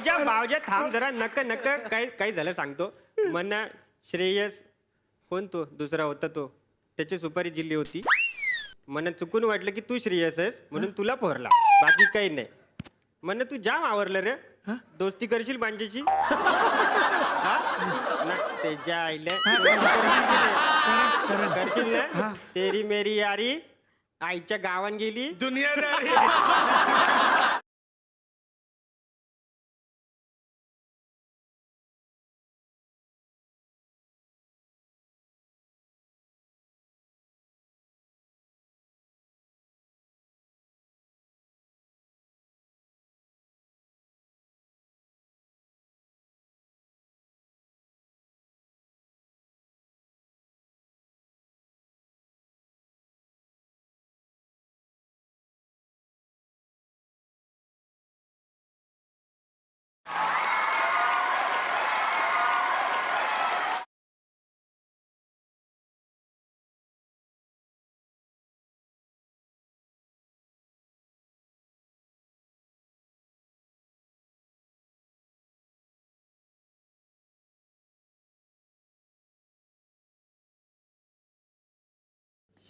भावजा थांब जरा. नक काय झालं सांगतो. मना श्रेयस कोण तो दुसरा होता तो, त्याची सुपारी जिल्ली होती. मला चुकून वाटलं की तू श्रेयस आहेस म्हणून तुला पोरला, बाकी काही नाही. म्हण तू जाम आवरलं रे. दोस्ती करशील माझ्याशी? त्याच्या आईला करशील ना. तेरी मेरी यारी आईच्या गावान गेली दुनियादारी.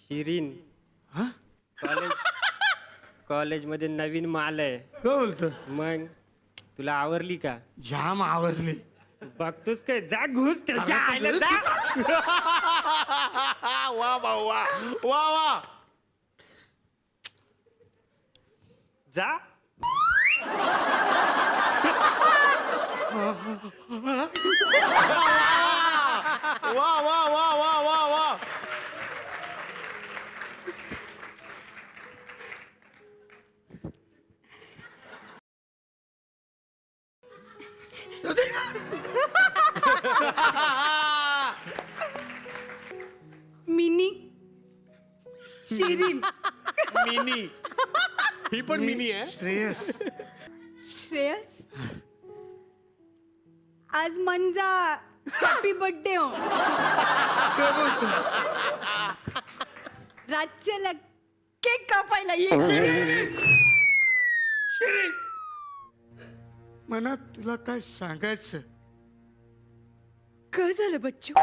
शिरीन कॉलेज मध्ये नवीन माल आहे. काय बोलतो? मग तुला आवरली का? जाम आवरली. बघतोस काय? जा घुस त्याच्या आईला जा. वा वा वा वा वा. जा. वा वा वा वा वा वा. मिनी शिरीन मिनी ही पण मिनी आहे. श्रेयस श्रेयस आज मंजा हॅपी बर्थडे हो. रातच्याला केक कापायला ये. शिरीन मना तुला काय सांगायचं? काय झालं बच्चू?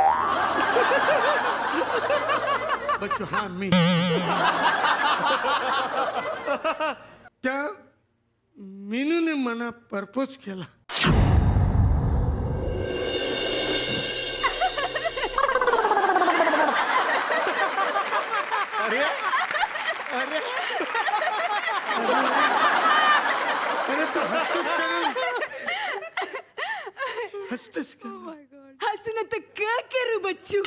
बच्चू हा मी. त्या मीनूने मना प्रपोज केला. अरे अरे अरे तू हसतोस का? हसून तर काय करू बच्चू?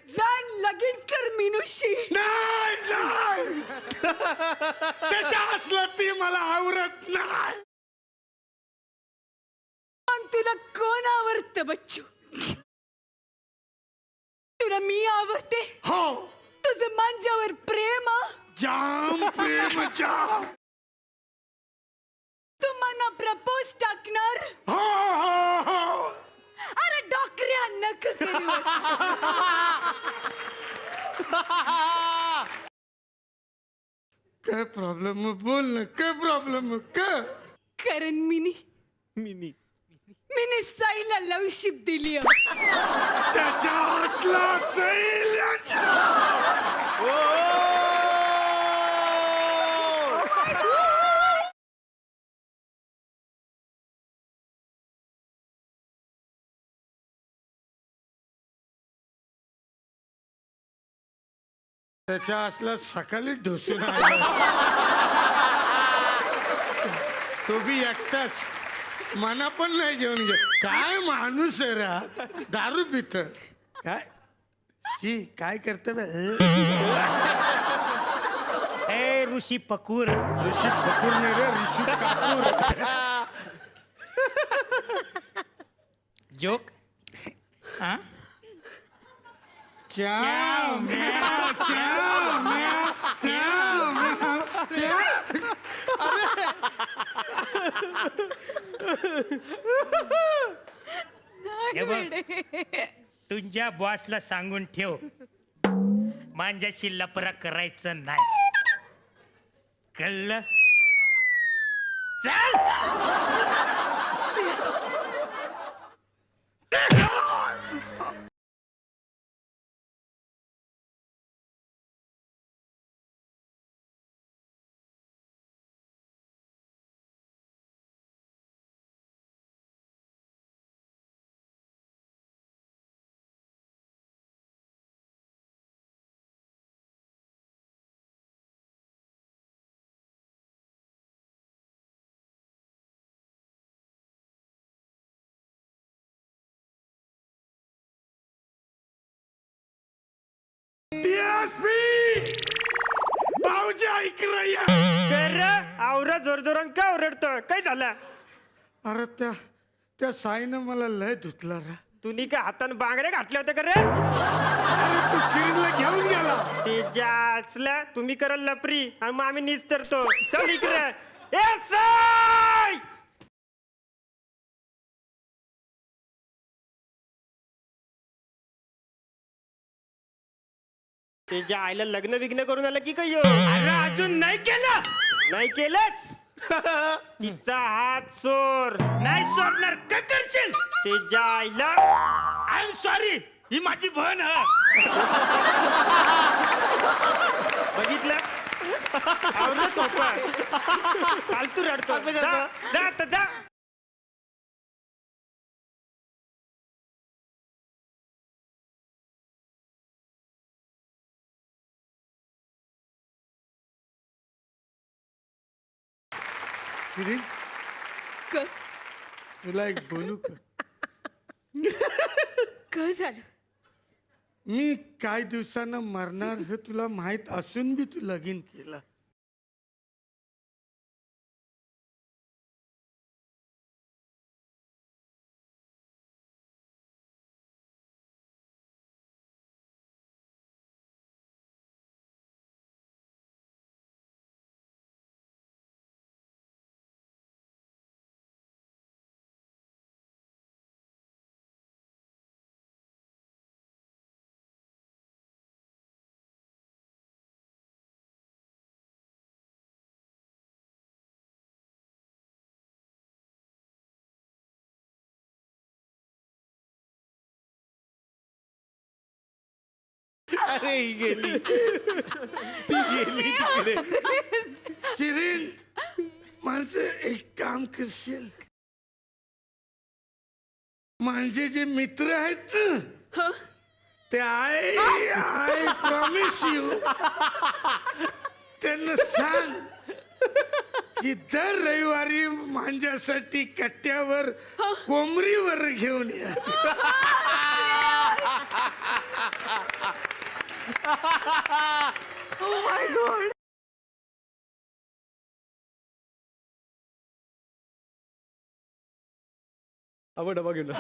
जाण लगीन कर मीनूशी. नाही नाही त्याच्या असलं ती मला आवडत नाही. मग तुला कोण आवडतं बच्चू? तुला मी आवडते? हो तुझं माझ्यावर प्रेम आ? जाम प्रेम जाम. तू मला प्रपोज टाकणार? हो हो हो. अरे डॉक्टऱ्या नक करू. काय प्रॉब्लेम बोल ना. काय प्रॉब्लेम काय? कारण मिनी मिनी मिनी साईला लवशिप दिली. त्याच्या असला सैल त्याच्या असला सकाळी ढोसून आला. तो बी एकटाच. मना पण नाही घेऊन गे. काय माणूस आहे रा. दारू पित काय ही काय करते बे? ए ऋषी पकूर. ऋषी कपूर नाही रे, ऋषी कपूर. जोक. हा च्याव म्याव च्याव म्याव च्याव म्याव च्याव. हे बघ, तुझ्या बॉसला सांगून ठेव माझ्याशी लपरा करायचं नाही. कळलं? चल श्रेयस भाऊजी ऐक रया. कर आवरा जोर जोरान का ओरडतो काय झालं अरे त्या साईनं मला लय धुतला रे. तुम्ही का हातानं बांगड्या घातल्या होत्या का रे अरे तू शिरीनला घेऊन गेला. ते ज्या असल्या तुम्ही कराल लपरी आणि मग आम्ही निस्तरतो चल इकडे ए साई ते ज्या आईला लग्न विग्न करून आलं की काय अरे अजून नाही केलं. नाही केलंस तिचा हात सोर नाही सोडणार का करशील. ते ज्या आईला आय एम सॉरी, ही माझी बहीण आहे. बघितलं आवडलं सोपं फालतू रडतो जा जा आता जा शिरीन क तुला एक बोलू का? झालं मी काही दिवसानं मरणार हे तुला माहित असून बी तू लगीन केलं. अरे ही गेली ती गेली तिकडे. शिरीन माझं एक काम करशील. माझे जे मित्र आहेत ना, ते आय प्रॉमिस यू त्यांना सांग की दर रविवारी माझ्यासाठी कट्ट्यावर कोंबरीवर घेऊन या. आपण डबा घेऊन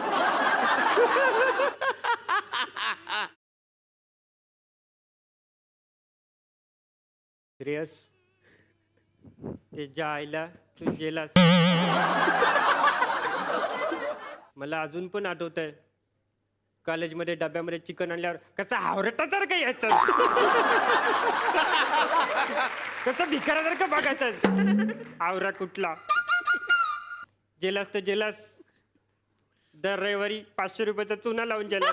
श्रेयस ते ज्या आईला तू गेलास मला अजून पण आठवत आहे कॉलेजमध्ये डब्यामध्ये चिकन आणल्यावर कसा हावरटासारखं यायचं कसं भिकारासारखं बघायचं आवरा कुठला जेलास तर जेलास दर रविवारी 500 रुपयाचा चुना लावून गेला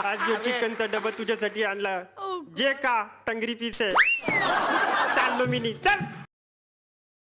आज जो चिकनचा डबा तुझ्यासाठी आणला जे का टंगरी पीस आहे चाललो मी नी चल